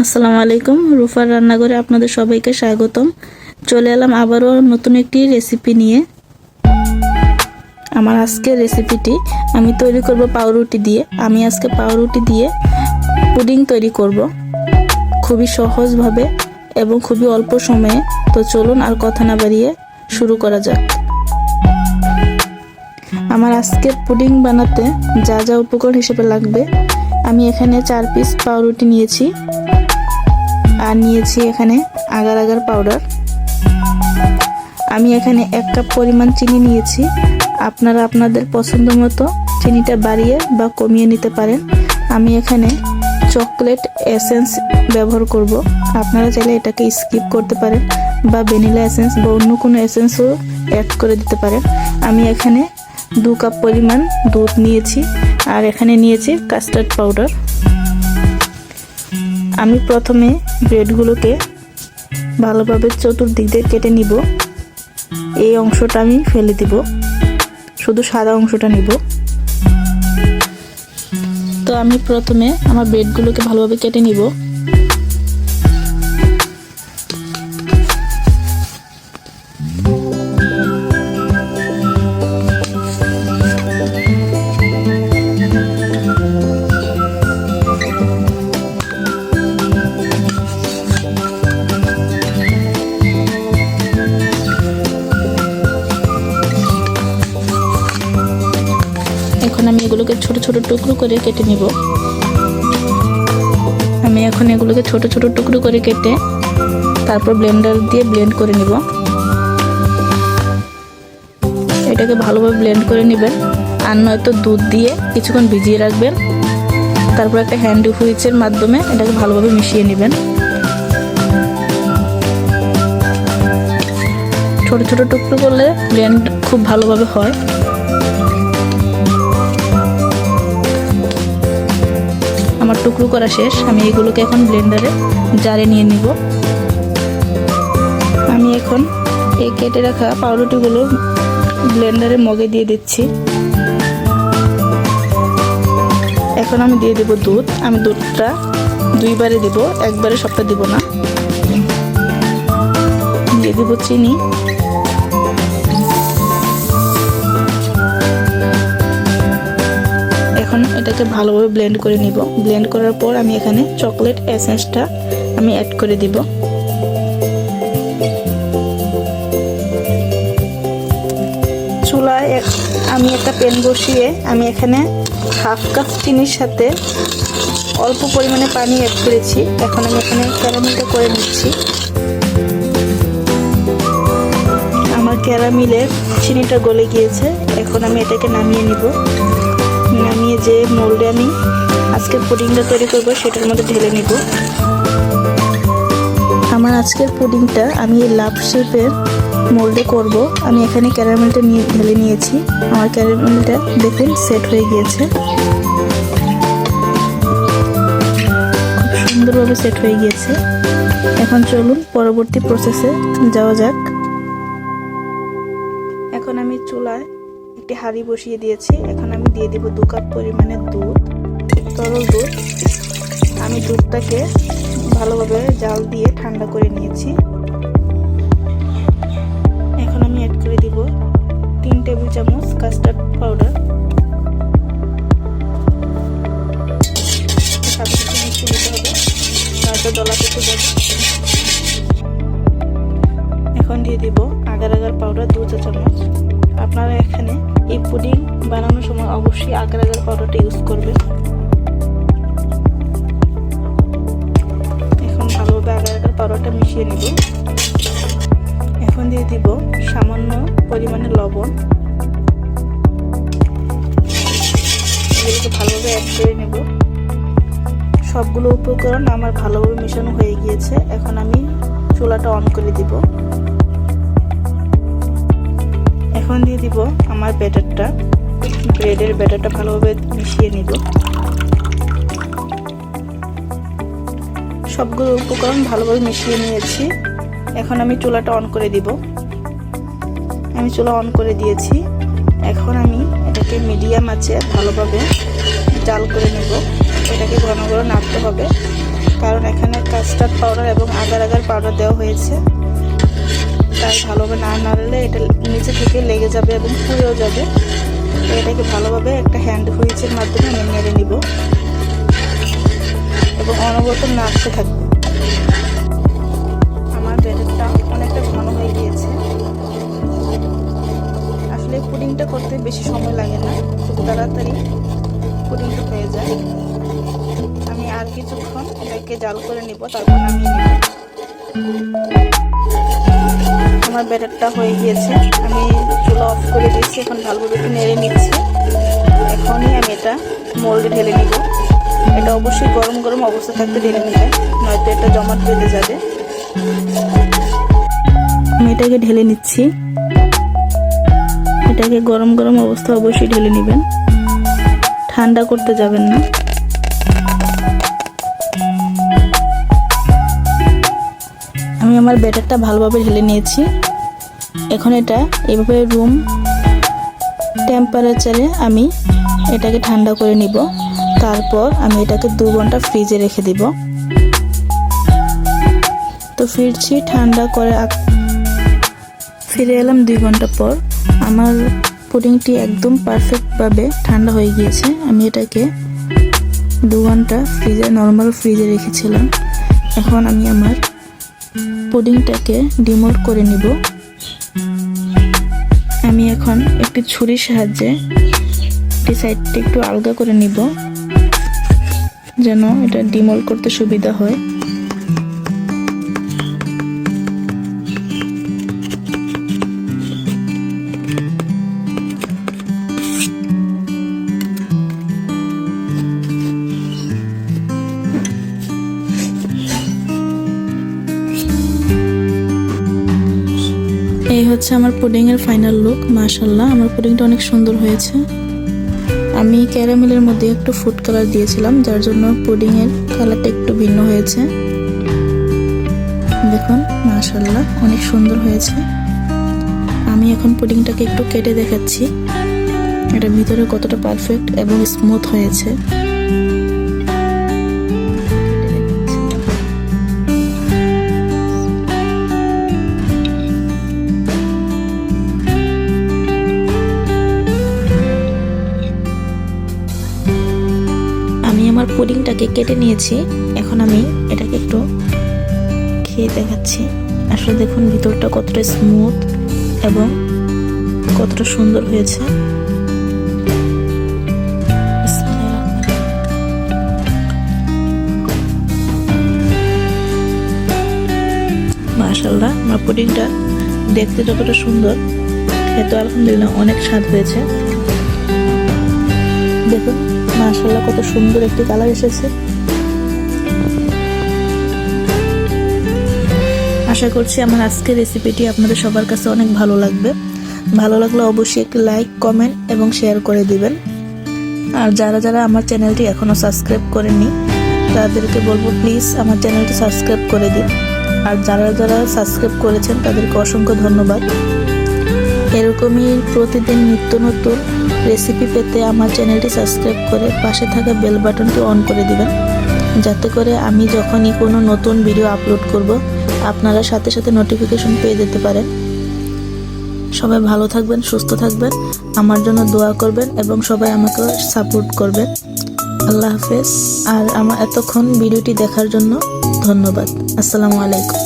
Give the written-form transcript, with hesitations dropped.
আসসালামু আলাইকুম, রুফার রান্নাঘরে আপনাদের সবাইকে স্বাগতম। চলে এলাম আবারও নতুন একটি রেসিপি নিয়ে। আমার আজকের রেসিপিটি আমি তৈরি করব পাউরুটি দিয়ে। আমি আজকে পাউরুটি দিয়ে পুডিং তৈরি করব খুবই সহজভাবে এবং খুবই অল্প সময়ে। তো চলুন আর কথা না বাড়িয়ে শুরু করা যাক। আমার আজকের পুডিং বানাতে যা যা উপকরণ হিসেবে লাগবে, আমি এখানে 4 পিস পাউরুটি নিয়েছি আর নিয়েছি এখানে আগার আগার পাউডার। আমি এখানে 1 কাপ পরিমাণ চিনি নিয়েছি। আপনারা আপনাদের পছন্দ মতো চিনিটা বাড়িয়ে বা কমিয়ে নিতে পারেন। আমি এখানে চকলেট এসেন্স ব্যবহার করব। আপনারা চাইলে এটাকে স্কিপ করতে পারেন বা ভ্যানিলা এসেন্স বা অন্য কোনো এসেন্সও অ্যাড করে দিতে পারেন। আমি এখানে 2 কাপ পরিমাণ দুধ নিয়েছি আর এখানে নিয়েছি কাস্টার্ড পাউডার। আমি প্রথমে ব্রেডগুলোকে ভালোভাবে চতুর্দিক দিয়ে কেটে নিব। এই অংশটা আমি ফেলে দিব, শুধু সাদা অংশটা নিব। তো আমি প্রথমে আমার ব্রেডগুলোকে ভালোভাবে কেটে নিব। এখন আমি এগুলোকে ছোট ছোট টুকরো করে কেটে নিব। আমি এখন এগুলোকে ছোট ছোট টুকরো করে কেটে তারপর ব্লেন্ডার দিয়ে ব্লেন্ড করে নিব। এটাকে ভালোভাবে ব্লেন্ড করে নেবেন, আর নয়তো দুধ দিয়ে কিছুক্ষণ ভিজিয়ে রাখবেন। তারপর একটা হ্যান্ড হুইচের মাধ্যমে এটাকে ভালোভাবে মিশিয়ে নেবেন। ছোট ছোট টুকরো করলে ব্লেন্ড খুব ভালোভাবে হয়। আমার টুকরো করা শেষ। আমি এগুলোকে এখন ব্লেন্ডারে জারে নিয়ে নিব। আমি এখন এই কেটে রাখা পাউরুটিগুলো ব্লেন্ডারে মগে দিয়ে দিচ্ছি। এখন আমি দিয়ে দেব দুধ। আমি দুধটা 2 বারে দেব, একবারে সবটা দিব না। দিয়ে দেব চিনি। এখন এটাকে ভালোভাবে ব্লেন্ড করে নিব। ব্লেন্ড করার পর আমি এখানে চকলেট এসেন্সটা আমি অ্যাড করে দিব। চুলায় আমি একটা প্যান বসিয়ে আমি এখানে 1/2 কাপ চিনির সাথে অল্প পরিমাণে পানি অ্যাড করেছি। এখন আমি এখানে ক্যারামেলটা করে নিচ্ছি। আমার ক্যারামেলের চিনিটা গলে গিয়েছে। এখন আমি এটাকে নামিয়ে নিব। নামিয়ে যে মোল্ডে আমি আজকের পুডিংটা তৈরি করব সেটার মধ্যে ঢেলে নিব। আমার আজকের পুডিংটা আমি লাভ শেপের মোল্ডে করব। আমি এখানে ক্যারামেলটা ঢেলে নিয়েছি। আমার ক্যারামেলটা দেখুন সেট হয়ে গিয়েছে, খুব সুন্দরভাবে সেট হয়ে গিয়েছে। এখন চলুন পরবর্তী প্রসেসে যাওয়া যাক। এখন আমি চুলায় একটি হাঁড়ি বসিয়ে দিয়েছি। এখন আমি দিয়ে দিব 2 কাপ পরিমাণে দুধ, তরল দুধ। আমি দুধটাকে ভালোভাবে জাল দিয়ে ঠান্ডা করে নিয়েছি। এখন আমি অ্যাড করে দিব 3 টেবিল চামচ কাস্টার্ড পাউডার। সাথে সাথে মিশিয়ে দিতে হবে, নয়তো দলা পেকে যাবে। এখন দিয়ে দিব আগার আগার পাউডার 2 চা চামচ। আপনারা এখানে এই পুডিং বানানোর সময় অবশ্যই আগার আগার পাউডারটা ইউজ করবেন। এখন ভালোভাবে আগার আগার পাউডারটা মিশিয়ে নিব। এখন দিয়ে দিব সামান্য পরিমাণে লবণ। এগুলোকে ভালোভাবে অ্যাড করে নেব। সবগুলো উপকরণ আমার ভালোভাবে মেশানো হয়ে গিয়েছে। এখন আমি চুলাটা অন করে দিব। এখন দিয়ে দিব আমার ব্যাটারটা, ব্রেডের ব্যাটারটা ভালোভাবে মিশিয়ে নিব। সবগুলো উপকরণ ভালোভাবে মিশিয়ে নিয়েছি। এখন আমি চুলাটা অন করে দিব। আমি চুলা অন করে দিয়েছি। এখন আমি এটাকে মিডিয়াম আঁচে ভালোভাবে জাল করে নেব। এটাকে ঘন ঘন নাড়তে হবে, কারণ এখানে কাস্টার্ড পাউডার এবং আগার আগার পাউডার দেওয়া হয়েছে। তাই ভালোভাবে না নাড়লে এটা নিচে থেকে লেগে যাবে এবং পুড়েও যাবে। এটাকে ভালোভাবে একটা হ্যান্ড হুইচের মাধ্যমে আমি নেড়ে নিব এবং অনবরত নাড়তে থাকবো। আমার ব্যাটারটা অনেকটা ঘন হয়ে গিয়েছে। আসলে পুডিংটা করতে বেশি সময় লাগে না, খুব তাড়াতাড়ি পুডিংটা হয়ে যায়। আমি আর কিছুক্ষণ এটাকে জাল করে নিব, তারপর নামিয়ে নিব। আমার ব্যাটারটা হয়ে গিয়েছে, আমি চুলা অফ করে দিয়েছি। এখন ভালোভাবে একটু নেড়ে নিচ্ছি। এখনই আমি এটা মোল্ডে ঢেলে নিব। এটা অবশ্যই গরম গরম অবস্থা থাকতে ঢেলে নিবে, নয়তো এটা জমাট বেঁধে যাবে। আমি এটাকে ঢেলে নিচ্ছি। এটাকে গরম গরম অবস্থা অবশ্যই ঢেলে নেবেন, ঠান্ডা করতে যাবেন না। আমি আমার ব্যাটারটা ভালোভাবে ঢেলে নিয়েছি। এখন এটা এভাবে রুম টেম্পারেচারে আমি এটাকে ঠান্ডা করে নিব। তারপর আমি এটাকে 2 ঘন্টা ফ্রিজে রেখে দিব। তো ফিরছি ঠান্ডা করে, ফিরে এলাম 2 ঘন্টা পর। আমার পুডিংটি একদম পারফেক্টভাবে ঠান্ডা হয়ে গিয়েছে। আমি এটাকে 2 ঘন্টা নর্মাল ফ্রিজে রেখেছিলাম। এখন আমি আমার পুডিংটাকে ডিমোল্ড করে নিব। আমি এখন একটি ছুরির সাহায্যে এই সাইডটা একটু আলগা করে নিব, যেন এটা ডিমোল্ড করতে সুবিধা হয়। এই হচ্ছে আমার পুডিং এর ফাইনাল লুক। মাশাআল্লাহ, আমার পুডিংটা অনেক সুন্দর হয়েছে। আমি ক্যারামেলের মধ্যে একটু ফুড কালার দিয়েছিলাম, যার জন্য পুডিং এর কালারটা একটু ভিন্ন হয়েছে। দেখুন মাশাআল্লাহ, অনেক সুন্দর হয়েছে। আমি এখন পুডিংটাকে একটু কেটে দেখাচ্ছি এটা ভিতরে কতটা পারফেক্ট এবং স্মুথ হয়েছে। আমার পুডিংটাকে কেটে নিয়েছি। এখন আমি এটাকে একটু খেয়ে দেখাচ্ছি। আসলে দেখুন ভিতরটা কতটা স্মুথ এবং কতটা সুন্দর হয়েছে। মাশাআল্লাহ, আমার পুডিংটা দেখতে যতটা সুন্দর, খেতে আলহামদুলিল্লাহ অনেক স্বাদ হয়েছে। দেখুন মাশাআল্লাহ, কত সুন্দর একটি কালার এসেছে। আশা করছি আমার আজকের রেসিপিটি আপনাদের সবার কাছে অনেক ভালো লাগবে। ভালো লাগলে অবশ্যই একটি লাইক, কমেন্ট এবং শেয়ার করে দিবেন। আর যারা যারা আমার চ্যানেলটি এখনো সাবস্ক্রাইব করেননি তাদেরকে বলবো প্লিজ আমার চ্যানেলটি সাবস্ক্রাইব করে দিন। আর যারা যারা সাবস্ক্রাইব করেছেন তাদেরকে অসংখ্য ধন্যবাদ। এরকমই প্রতিদিন নিত্য নতুন রেসিপি পেতে আমার চ্যানেলটি সাবস্ক্রাইব করে পাশে থাকা বেল বাটনটি অন করে দিবেন, যাতে করে আমি যখনই কোনো নতুন ভিডিও আপলোড করব আপনারা সাথে সাথে নোটিফিকেশন পেয়ে যেতে পারেন। সবাই ভালো থাকবেন, সুস্থ থাকবেন, আমার জন্য দোয়া করবেন এবং সবাই আমাকে সাপোর্ট করবেন। আল্লাহ হাফেজ। আর আমার এতক্ষণ ভিডিওটি দেখার জন্য ধন্যবাদ। আসসালামু আলাইকুম।